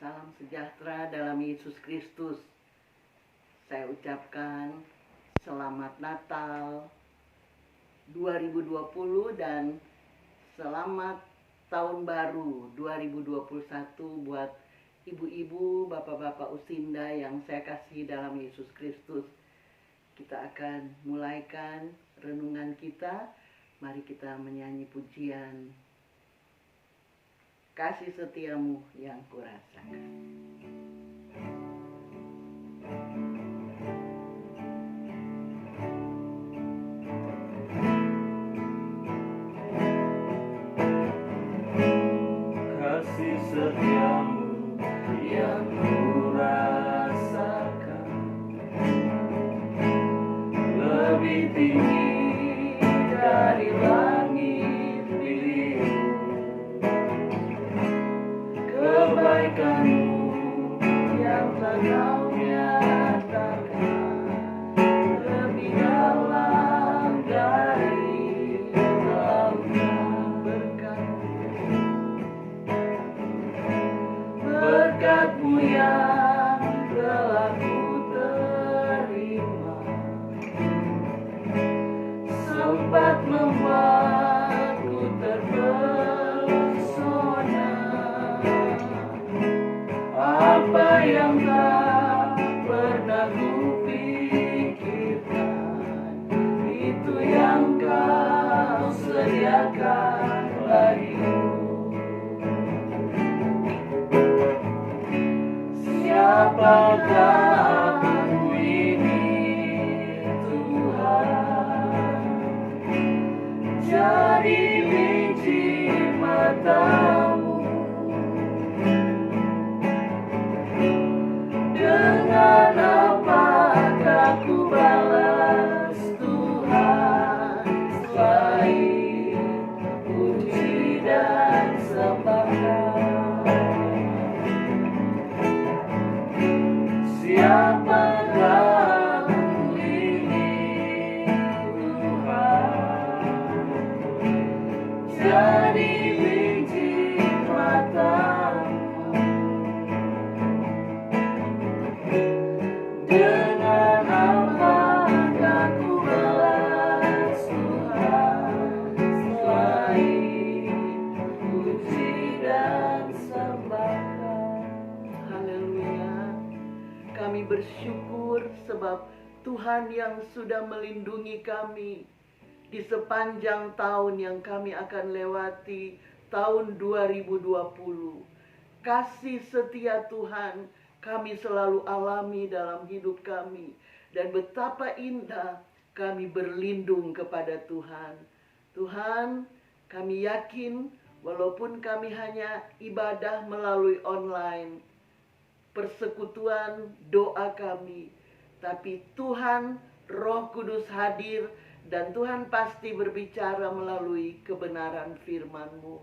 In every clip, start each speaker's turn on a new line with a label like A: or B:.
A: Salam sejahtera dalam Yesus Kristus. Saya ucapkan selamat Natal 2020 dan selamat Tahun Baru 2021 buat ibu-ibu, bapak-bapak usinda yang saya kasihi dalam Yesus Kristus. Kita akan mulaikan renungan kita. Mari kita menyanyi pujian Kasih Setiamu yang Kurasakan.
B: Kasih setiamu yang kurasakan lebih tinggi dari langit biru. Kebaikanmu yang telah kau nyatakan lebih dalam dari lautan. Berkat-Mu yang telah ku terima sempat membuatku terpesona. Apa yang tak pernah kupikirkan, itu yang Kau sediakan bagiku. Siapakah aku ini, Tuhan? Jadi biji mata-Mu. Dengan apakah ku balas Tuhan selain puji dan sembahkan? Siapakah aku ini, Tuhan? Jadi biji mata-Mu. Dengan apakah ku balas Tuhan selain puji dan sembahkan?
A: Haleluya. Kami bersyukur sebab Tuhan yang sudah melindungi kami di sepanjang tahun yang kami akan lewati, tahun 2020. Kasih setia Tuhan kami selalu alami dalam hidup kami. Dan betapa indah kami berlindung kepada Tuhan. Tuhan, kami yakin walaupun kami hanya ibadah melalui online, persekutuan doa kami, tapi Tuhan Roh Kudus hadir dan Tuhan pasti berbicara melalui kebenaran firman-Mu.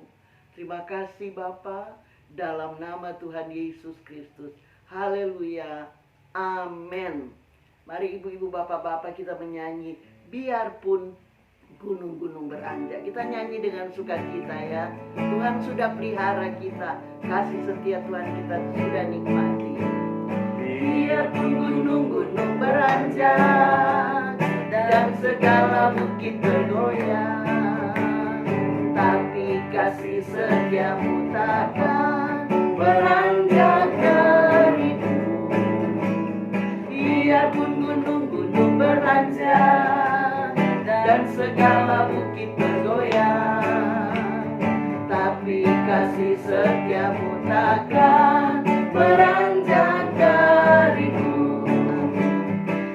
A: Terima kasih Bapa, dalam nama Tuhan Yesus Kristus. Haleluya. Amin. Mari ibu-ibu, bapak-bapak kita menyanyi biarpun gunung-gunung beranjak. Kita nyanyi dengan sukacita ya. Tuhan sudah pelihara kita. Kasih setia Tuhan kita sudah nikmati. Biarpun gunung-gunung beranjak dan segala bukit bergoyang, tapi kasih setiamu takkan beranjak dariku. Biarpun gunung-gunung beranjak dan segala bukit bergoyang, tapi kasih setiamu takkan beranjak dariku.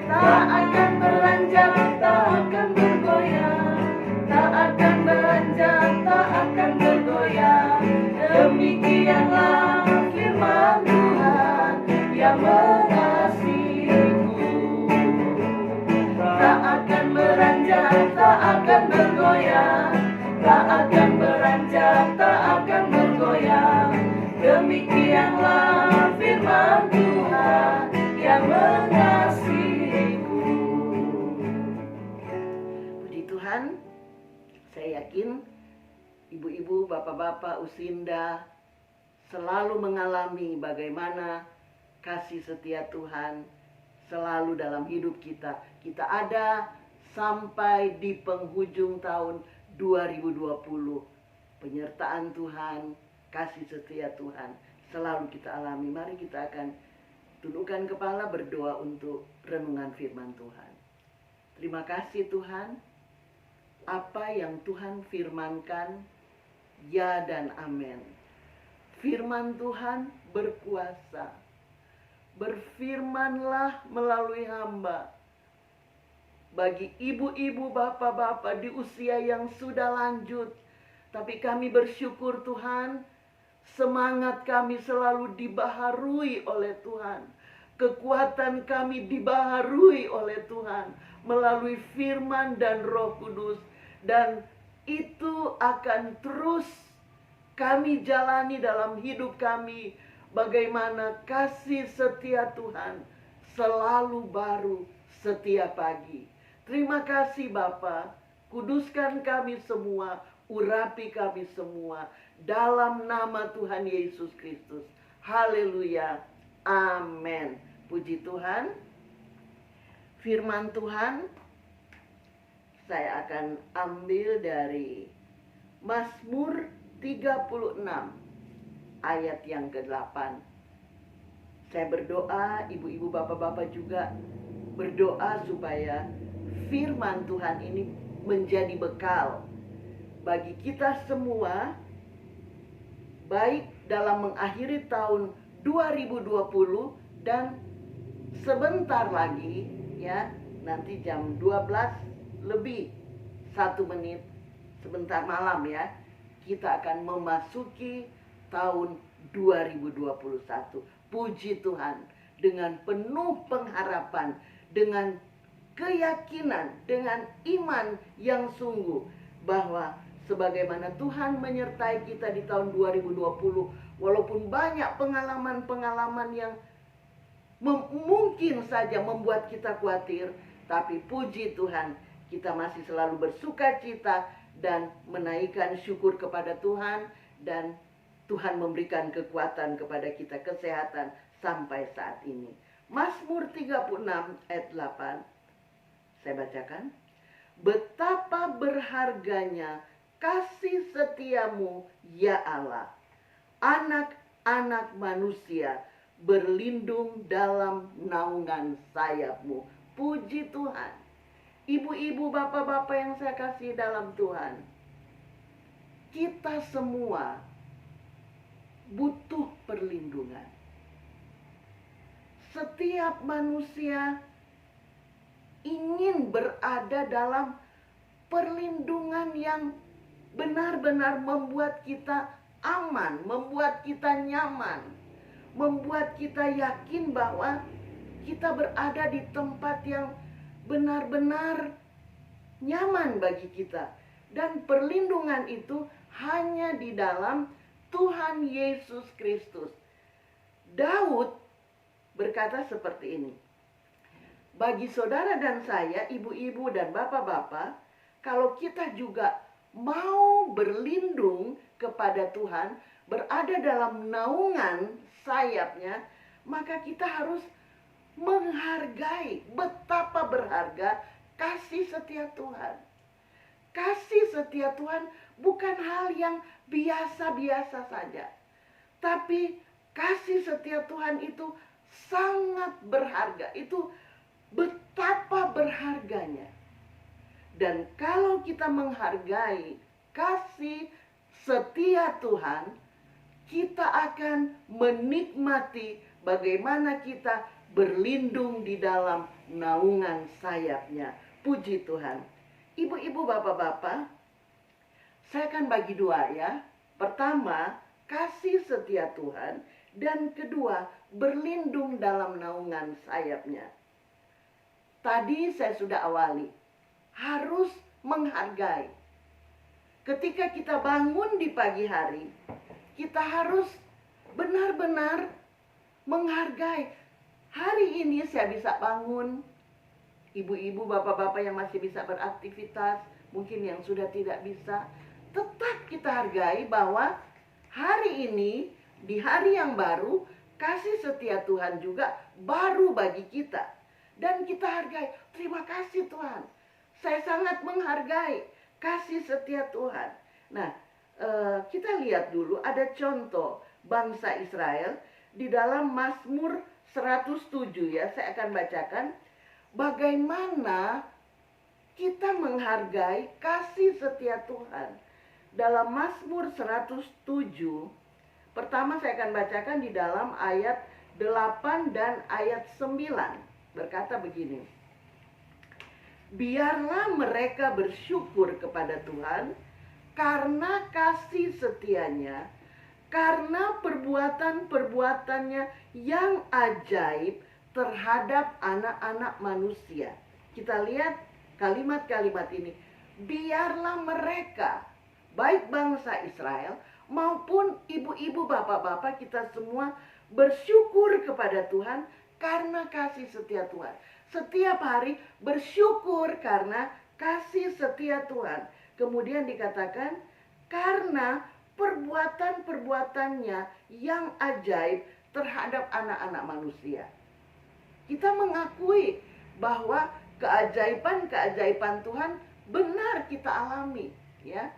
A: Tak akan beranjak, tak akan bergoyang, tak akan beranjak, tak akan bergoyang. Demikianlah firman Tuhan yang mengasihiku. Tak akan beranjak, tak akan bergoyang, tak akan beranjak, tak akan bergoyang. Demikianlah firman Tuhan yang mengasihiku. Puji Tuhan, saya yakin ibu-ibu, bapak-bapak, usinda
B: selalu mengalami bagaimana kasih setia Tuhan selalu dalam hidup kita. Kita ada sampai di penghujung tahun 2020. Penyertaan Tuhan, kasih setia Tuhan selalu kita alami. Mari kita akan tundukkan kepala berdoa untuk renungan firman Tuhan. Terima kasih Tuhan. Apa yang Tuhan firmankan, ya dan amin. Firman Tuhan berkuasa. Berfirmanlah melalui hamba. Bagi ibu-ibu, bapak-bapak di usia yang sudah lanjut, tapi kami bersyukur Tuhan, semangat kami selalu dibaharui oleh Tuhan. Kekuatan kami dibaharui oleh Tuhan melalui firman dan Roh Kudus. Dan itu akan terus kami jalani dalam hidup kami. Bagaimana kasih setia Tuhan selalu baru setiap pagi. Terima kasih Bapa, kuduskan kami semua, urapi kami semua dalam nama Tuhan Yesus Kristus. Haleluya, amin. Puji Tuhan. Firman Tuhan saya akan ambil dari Mazmur 36 ayat yang ke-8. Saya berdoa, ibu-ibu, bapak-bapak juga berdoa supaya firman Tuhan ini menjadi bekal bagi kita semua, baik dalam mengakhiri tahun 2020 dan sebentar lagi ya, nanti jam 12 lebih 1 menit, sebentar malam ya, kita akan memasuki tahun 2021. Puji Tuhan, dengan penuh pengharapan, dengan keyakinan, dengan iman yang sungguh bahwa sebagaimana Tuhan menyertai kita di tahun 2020, walaupun banyak pengalaman-pengalaman yang mungkin saja membuat kita khawatir, tapi puji Tuhan, kita masih selalu bersuka cita dan menaikkan syukur kepada Tuhan, dan Tuhan memberikan kekuatan kepada kita, kesehatan sampai saat ini. Mazmur 36 ayat 8, saya bacakan. Betapa berharganya kasih setiamu ya Allah. Anak-anak manusia berlindung dalam naungan sayapmu. Puji Tuhan. Ibu-ibu, bapak-bapak yang saya kasih dalam Tuhan, kita semua butuh perlindungan. Setiap manusia ingin berada dalam perlindungan yang benar-benar membuat kita aman, membuat kita nyaman, membuat kita yakin bahwa kita berada di tempat yang benar-benar nyaman bagi kita. Dan perlindungan itu hanya di dalam Tuhan Yesus Kristus. Daud berkata seperti ini. Bagi saudara dan saya, ibu-ibu dan bapak-bapak, kalau kita juga mau berlindung kepada Tuhan, berada dalam naungan sayapnya, maka kita harus menghargai betapa berharga kasih setia Tuhan. Kasih setia Tuhan bukan hal yang biasa-biasa saja, tapi kasih setia Tuhan itu sangat berharga. Itu betapa berharganya. Dan kalau kita menghargai kasih setia Tuhan, kita akan menikmati bagaimana kita berlindung di dalam naungan sayapnya. Puji Tuhan. Ibu-ibu, bapak-bapak, saya akan bagi dua ya. Pertama, kasih setia Tuhan. Dan kedua, berlindung dalam naungan sayapnya. Tadi saya sudah awali, harus menghargai. Ketika kita bangun di pagi hari, kita harus benar-benar menghargai. Hari ini saya bisa bangun. Ibu-ibu, bapak-bapak yang masih bisa beraktivitas, mungkin yang sudah tidak bisa, tetap kita hargai bahwa hari ini Di hari yang baru, kasih setia Tuhan juga baru bagi kita. Dan kita hargai. Terima kasih Tuhan. Saya sangat menghargai kasih setia Tuhan. Nah, kita lihat dulu ada contoh bangsa Israel di dalam Mazmur 107 ya. Saya akan bacakan bagaimana kita menghargai kasih setia Tuhan. Dalam Mazmur 107, pertama saya akan bacakan di dalam ayat 8 dan ayat 9. Berkata begini, biarlah mereka bersyukur kepada Tuhan karena kasih setianya, karena perbuatan-perbuatannya yang ajaib terhadap anak-anak manusia. Kita lihat kalimat-kalimat ini. Biarlah mereka, baik bangsa Israel maupun ibu-ibu, bapak-bapak, kita semua bersyukur kepada Tuhan karena kasih setia Tuhan. Setiap hari bersyukur karena kasih setia Tuhan. Kemudian dikatakan karena perbuatan-perbuatannya yang ajaib terhadap anak-anak manusia. Kita mengakui bahwa keajaiban-keajaiban Tuhan benar kita alami, ya.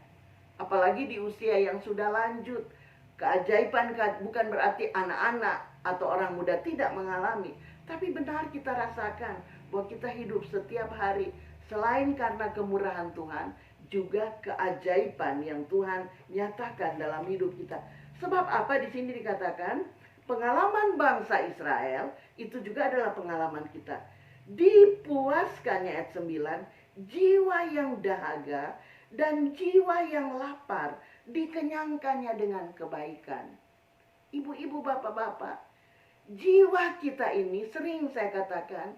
B: Apalagi di usia yang sudah lanjut. Keajaiban bukan berarti anak-anak atau orang muda tidak mengalami, tapi benar kita rasakan bahwa kita hidup setiap hari selain karena kemurahan Tuhan, juga keajaiban yang Tuhan nyatakan dalam hidup kita. Sebab apa di sini dikatakan pengalaman bangsa Israel itu juga adalah pengalaman kita. Dipuaskannya ayat 9, jiwa yang dahaga dan jiwa yang lapar dikenyangkannya dengan kebaikan. Ibu-ibu, bapak-bapak, jiwa kita ini sering saya katakan,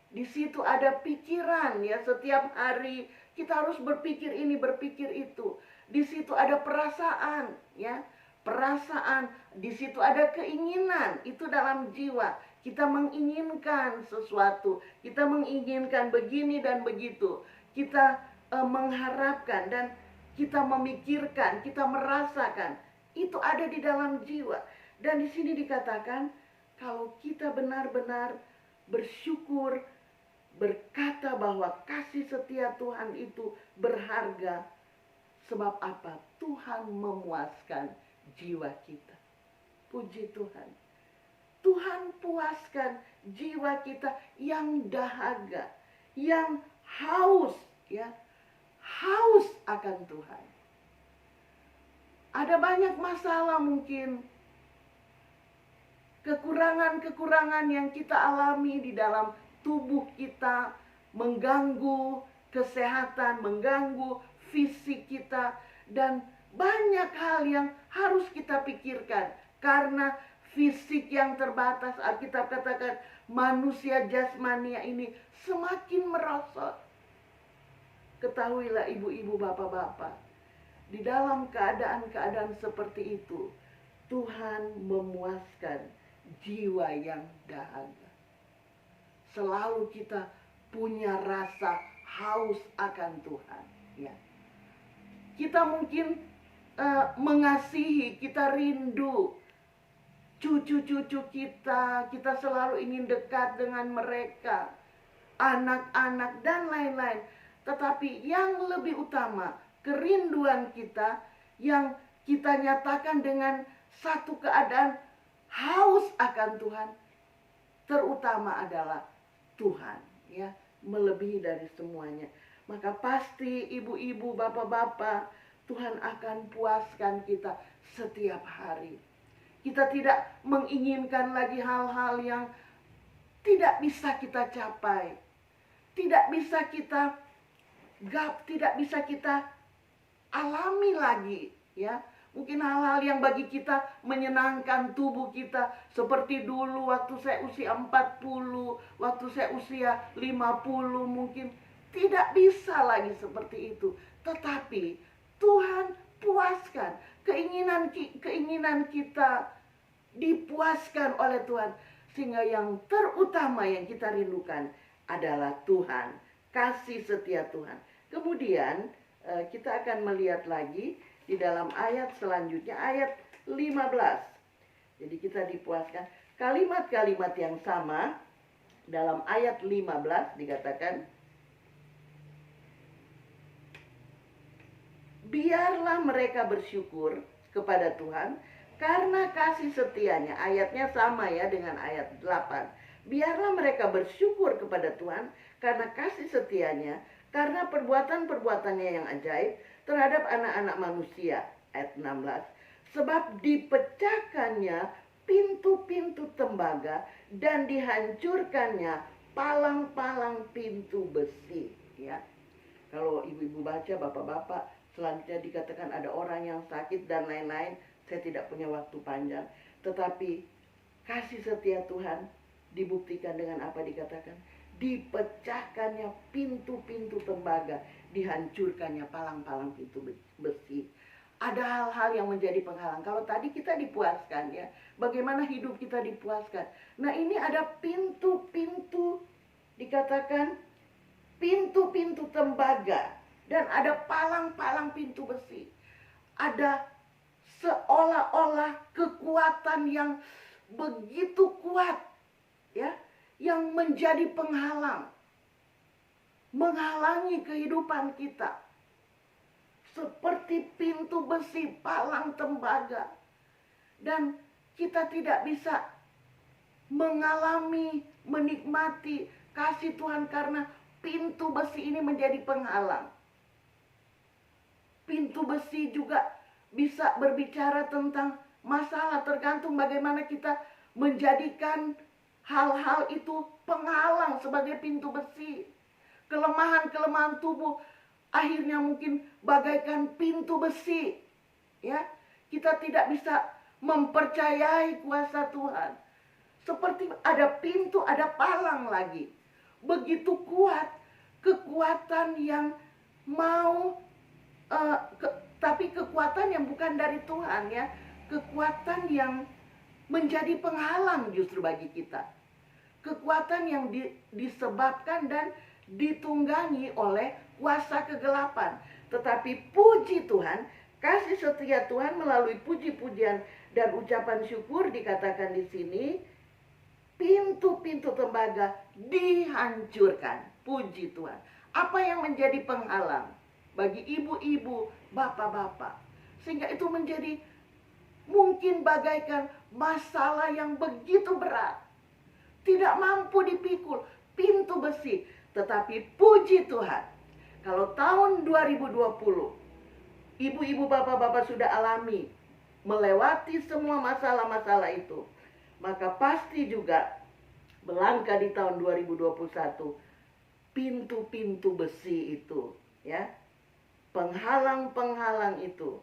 B: di situ ada pikiran ya, setiap hari kita harus berpikir ini, berpikir itu. Di situ ada perasaan ya, perasaan, di situ ada keinginan, itu dalam jiwa. Kita menginginkan sesuatu, kita menginginkan begini dan begitu. Kita mengharapkan dan kita memikirkan, kita merasakan, itu ada di dalam jiwa. Dan di sini dikatakan kalau kita benar-benar bersyukur, berkata bahwa kasih setia Tuhan itu berharga. Sebab apa? Tuhan memuaskan jiwa kita. Puji Tuhan. Tuhan puaskan jiwa kita yang dahaga, yang haus ya, haus akan Tuhan. Ada banyak masalah mungkin, kekurangan-kekurangan yang kita alami di dalam tubuh kita, mengganggu kesehatan, mengganggu fisik kita, dan banyak hal yang harus kita pikirkan. Karena fisik yang terbatas, Alkitab katakan manusia jasmania ini semakin merosot. Ketahuilah ibu-ibu, bapak-bapak, di dalam keadaan-keadaan seperti itu, Tuhan memuaskan jiwa yang dahaga. Selalu kita punya rasa haus akan Tuhan. Ya. Kita mungkin mengasihi, kita rindu cucu-cucu kita, kita selalu ingin dekat dengan mereka, anak-anak dan lain-lain. Tetapi yang lebih utama, kerinduan kita yang kita nyatakan dengan satu keadaan haus akan Tuhan, terutama adalah Tuhan, ya, melebihi dari semuanya. Maka pasti ibu-ibu, bapak-bapak, Tuhan akan puaskan kita setiap hari. Kita tidak menginginkan lagi hal-hal yang tidak bisa kita capai, tidak bisa kita alami lagi, ya. Mungkin hal-hal yang bagi kita menyenangkan tubuh kita, seperti dulu waktu saya usia 40, waktu saya usia 50, mungkin tidak bisa lagi seperti itu. Tetapi Tuhan puaskan keinginan kita, dipuaskan oleh Tuhan, sehingga yang terutama yang kita rindukan adalah Tuhan, kasih setia Tuhan. Kemudian kita akan melihat lagi di dalam ayat selanjutnya, ayat 15. Jadi kita dipuaskan. Kalimat-kalimat yang sama dalam ayat 15 dikatakan, biarlah mereka bersyukur kepada Tuhan karena kasih setianya. Ayatnya sama ya dengan ayat 8. Biarlah mereka bersyukur kepada Tuhan karena kasih setianya, karena perbuatan-perbuatannya yang ajaib terhadap anak-anak manusia. Ayat 16. Sebab dipecahkannya pintu-pintu tembaga dan dihancurkannya palang-palang pintu besi. Ya, kalau ibu-ibu baca, bapak-bapak, selanjutnya dikatakan ada orang yang sakit dan lain-lain. Saya tidak punya waktu panjang. Tetapi kasih setia Tuhan dibuktikan dengan apa dikatakan? Dipecahkannya pintu-pintu tembaga, dihancurkannya palang-palang pintu besi. Ada hal-hal yang menjadi penghalang. Kalau tadi kita dipuaskan ya, bagaimana hidup kita dipuaskan. Nah ini ada pintu-pintu, dikatakan pintu-pintu tembaga, dan ada palang-palang pintu besi. Ada seolah-olah kekuatan yang begitu kuat ya, yang menjadi penghalang, menghalangi kehidupan kita. Seperti pintu besi, palang tembaga. Dan kita tidak bisa mengalami, menikmati kasih Tuhan karena pintu besi ini menjadi penghalang. Pintu besi juga bisa berbicara tentang masalah, tergantung bagaimana kita menjadikan hal-hal itu penghalang sebagai pintu besi. Kelemahan-kelemahan tubuh akhirnya mungkin bagaikan pintu besi. Ya, kita tidak bisa mempercayai kuasa Tuhan. Seperti ada pintu, ada palang lagi. Begitu kuat kekuatan yang mau tapi kekuatan yang bukan dari Tuhan ya. Kekuatan yang menjadi penghalang justru bagi kita. Kekuatan yang disebabkan dan ditunggangi oleh kuasa kegelapan. Tetapi puji Tuhan, kasih setia Tuhan melalui puji-pujian dan ucapan syukur dikatakan di sini, pintu-pintu tembaga dihancurkan. Puji Tuhan. Apa yang menjadi penghalang bagi ibu-ibu, bapak-bapak, sehingga itu menjadi mungkin bagaikan masalah yang begitu berat, tidak mampu dipikul, pintu besi. Tetapi puji Tuhan, kalau tahun 2020 ibu-ibu, bapak-bapak sudah alami, melewati semua masalah-masalah itu, maka pasti juga melangkah di tahun 2021 pintu-pintu besi itu ya, penghalang-penghalang itu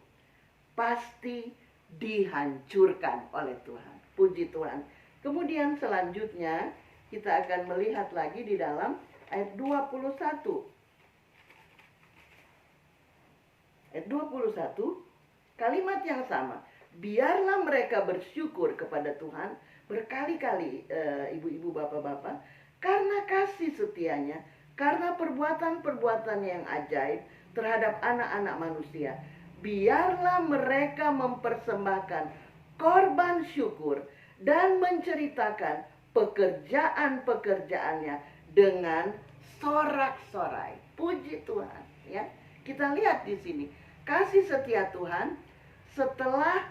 B: pasti dihancurkan oleh Tuhan. Puji Tuhan. Kemudian selanjutnya kita akan melihat lagi di dalam ayat 21. Ayat 21, kalimat yang sama. Biarlah mereka bersyukur kepada Tuhan berkali-kali, ibu-ibu, bapak-bapak, karena kasih setianya, karena perbuatan-perbuatan yang ajaib terhadap anak-anak manusia. Biarlah mereka mempersembahkan korban syukur dan menceritakan pekerjaan-pekerjaannya dengan sorak-sorai. Puji Tuhan ya. Kita lihat di sini kasih setia Tuhan setelah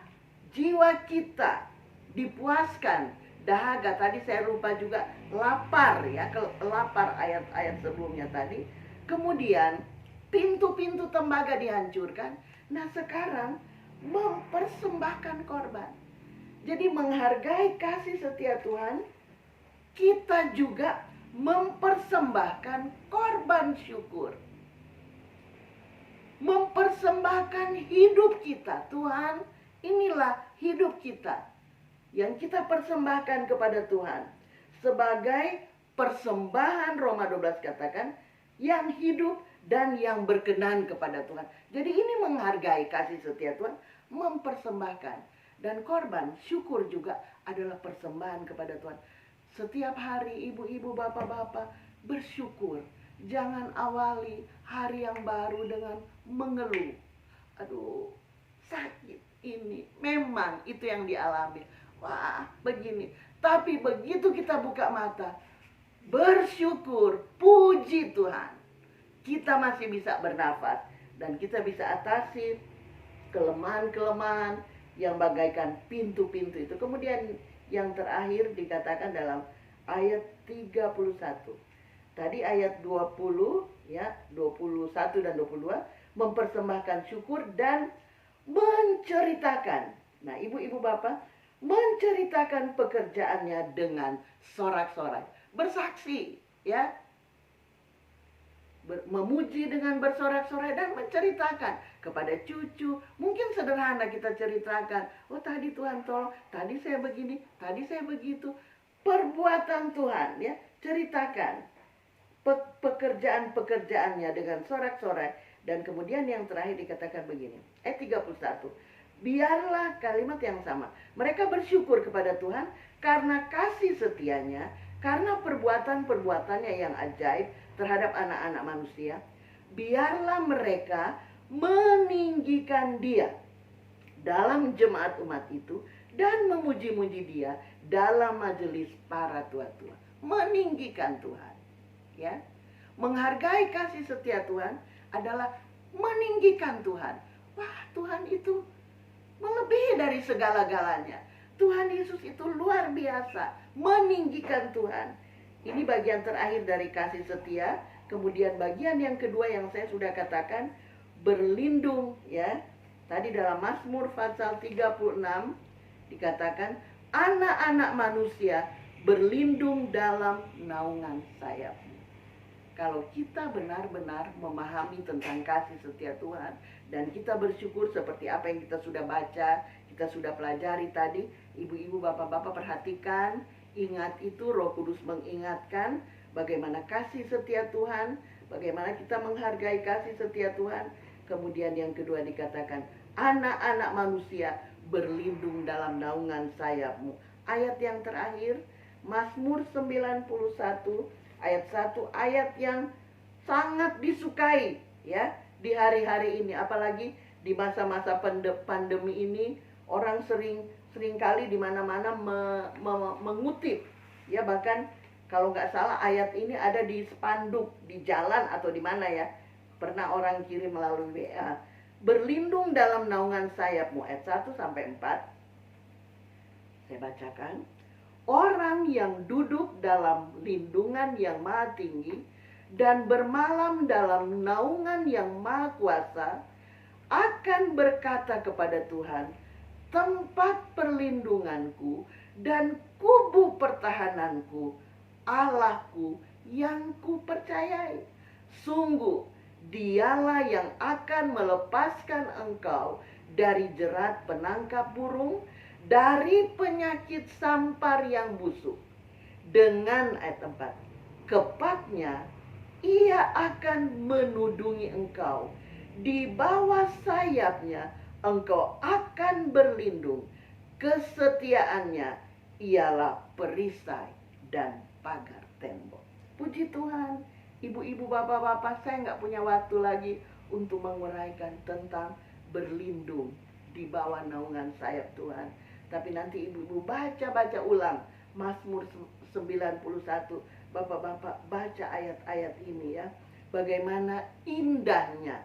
B: jiwa kita dipuaskan dahaga. Tadi saya lupa juga lapar ya, lapar ayat-ayat sebelumnya tadi. Kemudian pintu-pintu tembaga dihancurkan. Nah sekarang mempersembahkan korban. Jadi menghargai kasih setia Tuhan, kita juga mempersembahkan korban syukur. Mempersembahkan hidup kita. Tuhan, inilah hidup kita yang kita persembahkan kepada Tuhan sebagai persembahan. Roma 12 katakan yang hidup dan yang berkenan kepada Tuhan. Jadi ini menghargai kasih setia Tuhan, mempersembahkan. Dan korban syukur juga adalah persembahan kepada Tuhan. Setiap hari ibu-ibu, bapak-bapak bersyukur. Jangan awali hari yang baru dengan mengeluh. Aduh, sakit ini. Memang itu yang dialami wah begini. Tapi begitu kita buka mata, bersyukur, puji Tuhan, kita masih bisa bernafas dan kita bisa atasi kelemahan-kelemahan yang bagaikan pintu-pintu itu. Kemudian yang terakhir dikatakan dalam ayat 31. Tadi ayat 20 ya, 21 dan 22 mempersembahkan syukur dan menceritakan. Nah, ibu-ibu bapak, menceritakan pekerjaannya dengan sorak-sorai, bersaksi ya, memuji dengan bersorak-sorai dan menceritakan kepada cucu. Mungkin sederhana kita ceritakan, oh tadi Tuhan tolong, tadi saya begini, tadi saya begitu. Perbuatan Tuhan ya, ceritakan pekerjaan-pekerjaannya dengan sorak-sorai. Dan kemudian yang terakhir dikatakan begini, ayat 31. Biarlah kalimat yang sama. Mereka bersyukur kepada Tuhan karena kasih setianya, karena perbuatan-perbuatannya yang ajaib terhadap anak-anak manusia. Biarlah mereka meninggikan Dia dalam jemaat umat itu dan memuji-muji Dia dalam majelis para tua-tua. Meninggikan Tuhan, ya. Menghargai kasih setia Tuhan adalah meninggikan Tuhan. Wah, Tuhan itu melebihi dari segala-galanya. Tuhan Yesus itu luar biasa, meninggikan Tuhan. Ini bagian terakhir dari kasih setia. Kemudian bagian yang kedua yang saya sudah katakan, berlindung ya. Tadi dalam Mazmur pasal 36 dikatakan, anak-anak manusia berlindung dalam naungan sayap-Mu. Kalau kita benar-benar memahami tentang kasih setia Tuhan dan kita bersyukur seperti apa yang kita sudah baca, kita sudah pelajari tadi, ibu-ibu, bapak-bapak perhatikan, ingat itu, Roh Kudus mengingatkan bagaimana kasih setia Tuhan, bagaimana kita menghargai kasih setia Tuhan. Kemudian yang kedua dikatakan, anak-anak manusia berlindung dalam naungan sayap-Mu. Ayat yang terakhir, Mazmur 91 ayat 1, ayat yang sangat disukai ya di hari-hari ini, apalagi di masa-masa pandemi ini. Orang seringkali di mana-mana mengutip ya, bahkan kalau nggak salah ayat ini ada di spanduk di jalan atau di mana ya, pernah orang kirim melalui WA. Berlindung dalam naungan sayap-Mu, ayat 1 sampai 4. Saya bacakan. Orang yang duduk dalam lindungan yang maha tinggi dan bermalam dalam naungan yang maha kuasa akan berkata kepada Tuhan, tempat perlindunganku dan kubu pertahananku, Allahku yang kupercayai. Sungguh Dialah yang akan melepaskan engkau dari jerat penangkap burung, dari penyakit sampar yang busuk. Dengan ayat 4, kepatnya Ia akan menudungi engkau, di bawah sayapnya engkau akan berlindung. Kesetiaannya ialah perisai dan pagar tembok. Puji Tuhan, ibu-ibu, bapak-bapak, saya nggak punya waktu lagi untuk menguraikan tentang berlindung di bawah naungan sayap Tuhan. Tapi nanti ibu-ibu baca ulang Mazmur 91. Bapak-bapak baca ayat-ayat ini ya. Bagaimana indahnya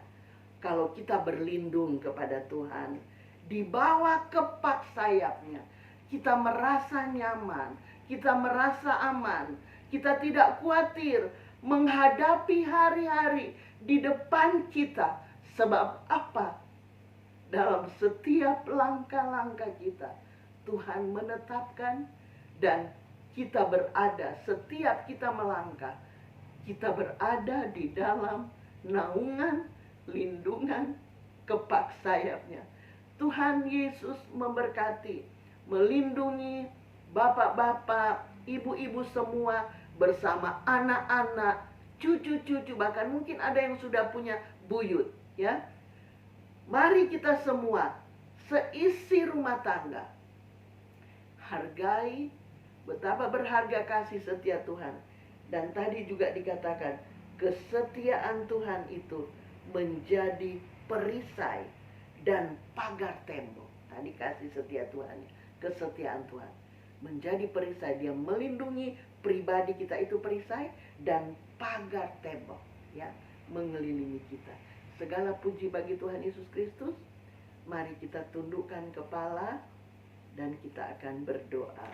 B: kalau kita berlindung kepada Tuhan. Di bawah kepak sayapnya kita merasa nyaman, kita merasa aman, kita tidak khawatir menghadapi hari-hari di depan kita. Sebab apa? Dalam setiap langkah-langkah kita Tuhan menetapkan, dan kita berada, setiap kita melangkah, kita berada di dalam naungan, lindungan, kepak sayapnya. Tuhan Yesus memberkati, melindungi bapak-bapak, ibu-ibu semua bersama anak-anak, cucu-cucu, bahkan mungkin ada yang sudah punya buyut ya. Mari kita semua seisi rumah tangga hargai betapa berharga kasih setia Tuhan. Dan tadi juga dikatakan kesetiaan Tuhan itu menjadi perisai dan pagar tembok. Tadi kasih setia Tuhan. kesetiaan Tuhan. Menjadi perisai, dia melindungi pribadi kita itu perisai, dan pagar tembok ya mengelilingi kita. Segala puji bagi Tuhan Yesus Kristus. Mari kita tundukkan kepala dan kita akan berdoa.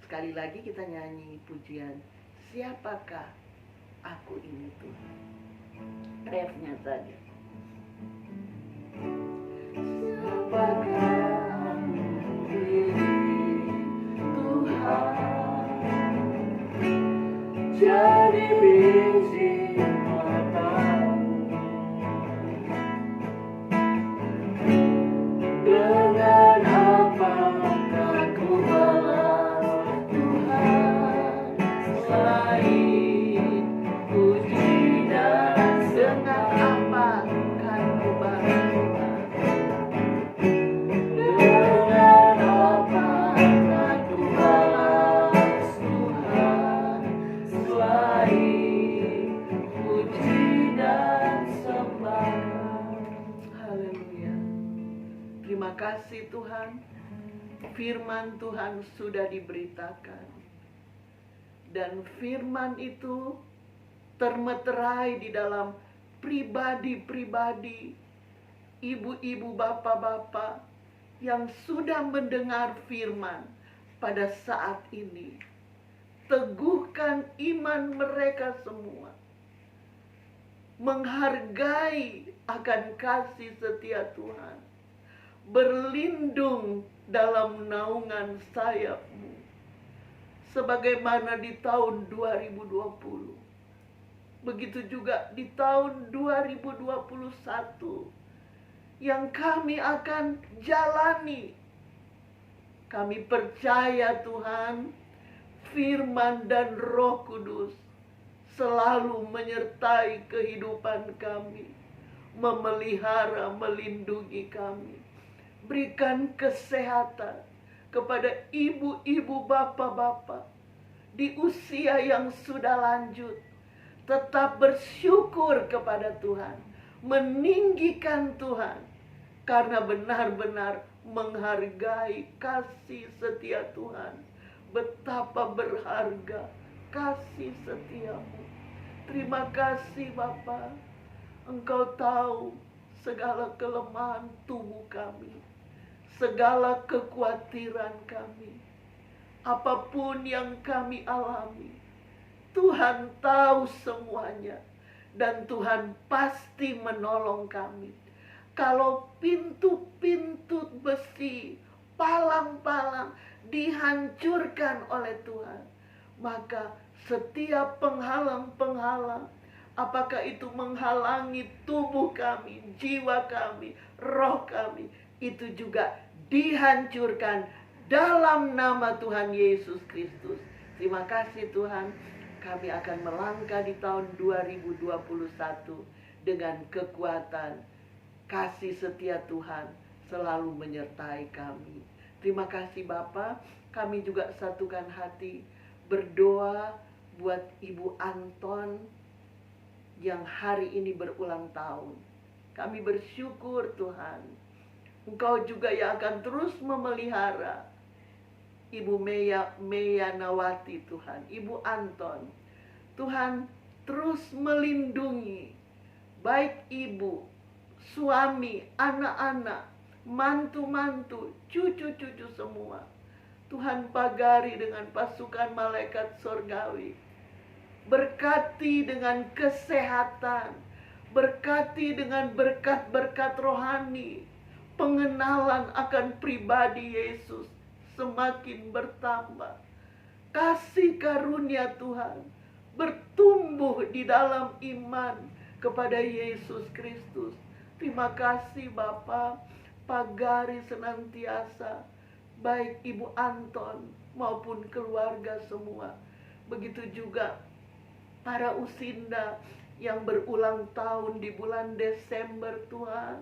B: Sekali lagi kita nyanyi pujian, siapakah aku ini Tuhan. Refnya saja. Siapakah aku ini Tuhan, jadi biji matamu, dengan apakah ku balas Tuhan, selain puji dan dengan apa kan ku balas Tuhan, dengan apa kan ku balas Tuhan, selain puji dan sembah. Haleluya. Terima kasih Tuhan, firman Tuhan sudah diberitakan, dan firman itu termeterai di dalam pribadi-pribadi, ibu-ibu, bapak-bapak yang sudah mendengar firman pada saat ini. Teguhkan iman mereka semua, menghargai akan kasih setia Tuhan, berlindung dalam naungan sayap-Mu, sebagaimana di tahun 2020. Begitu juga di tahun 2021 yang kami akan jalani. Kami percaya Tuhan, firman dan Roh Kudus selalu menyertai kehidupan kami, memelihara, melindungi kami. Berikan kesehatan kepada ibu-ibu, bapak-bapak di usia yang sudah lanjut. Tetap bersyukur kepada Tuhan, meninggikan Tuhan, karena benar-benar menghargai kasih setia Tuhan. Betapa berharga kasih setia-Mu. Terima kasih Bapa, Engkau tahu segala kelemahan tubuh kami, segala kekhawatiran kami, apapun yang kami alami. Tuhan tahu semuanya, dan Tuhan pasti menolong kami. Kalau pintu-pintu besi, palang-palang dihancurkan oleh Tuhan, maka setiap penghalang-penghalang, apakah itu menghalangi tubuh kami, jiwa kami, roh kami, itu juga dihancurkan dalam nama Tuhan Yesus Kristus. Terima kasih Tuhan. Kami akan melangkah di tahun 2021 dengan kekuatan kasih setia Tuhan selalu menyertai kami. Terima kasih Bapa. Kami juga satukan hati berdoa buat Ibu Anton yang hari ini berulang tahun. Kami bersyukur Tuhan, Engkau juga yang akan terus memelihara Ibu Mea Nawati Tuhan, Ibu Anton. Tuhan terus melindungi baik ibu, suami, anak-anak, mantu-mantu, cucu-cucu semua. Tuhan pagari dengan pasukan malaikat sorgawi. Berkati dengan kesehatan, berkati dengan berkat-berkat rohani, pengenalan akan pribadi Yesus semakin bertambah. Kasih karunia Tuhan bertumbuh di dalam iman kepada Yesus Kristus. Terima kasih Bapa, pagari senantiasa baik Ibu Anton maupun keluarga semua. Begitu juga para usinda yang berulang tahun di bulan Desember Tuhan.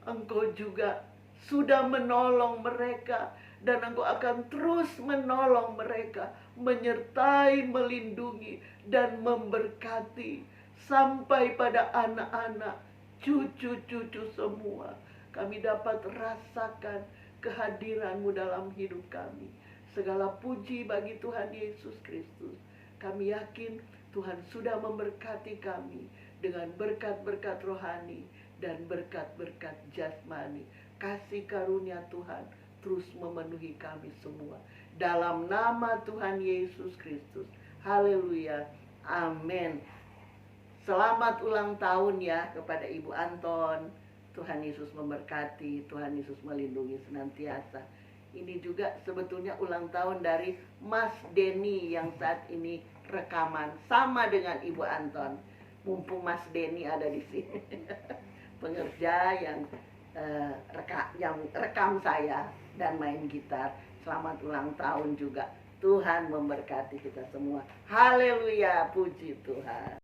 B: Engkau juga sudah menolong mereka, dan Engkau akan terus menolong mereka, menyertai, melindungi, dan memberkati sampai pada anak-anak, cucu-cucu semua. Kami dapat rasakan kehadiran-Mu dalam hidup kami. Segala puji bagi Tuhan Yesus Kristus. Kami yakin Tuhan sudah memberkati kami dengan berkat-berkat rohani dan berkat-berkat jasmani. Kasih karunia Tuhan terus memenuhi kami semua. Dalam nama Tuhan Yesus Kristus. Haleluya. Amin. Selamat ulang tahun ya kepada Ibu Anton. Tuhan Yesus memberkati, Tuhan Yesus melindungi senantiasa. Ini juga sebetulnya ulang tahun dari Mas Denny yang saat ini rekaman sama dengan Ibu Anton. Mumpung Mas Denny ada di sini. Pengerja yang rekam saya dan main gitar. Selamat ulang tahun juga. Tuhan memberkati kita semua. Haleluya, puji Tuhan.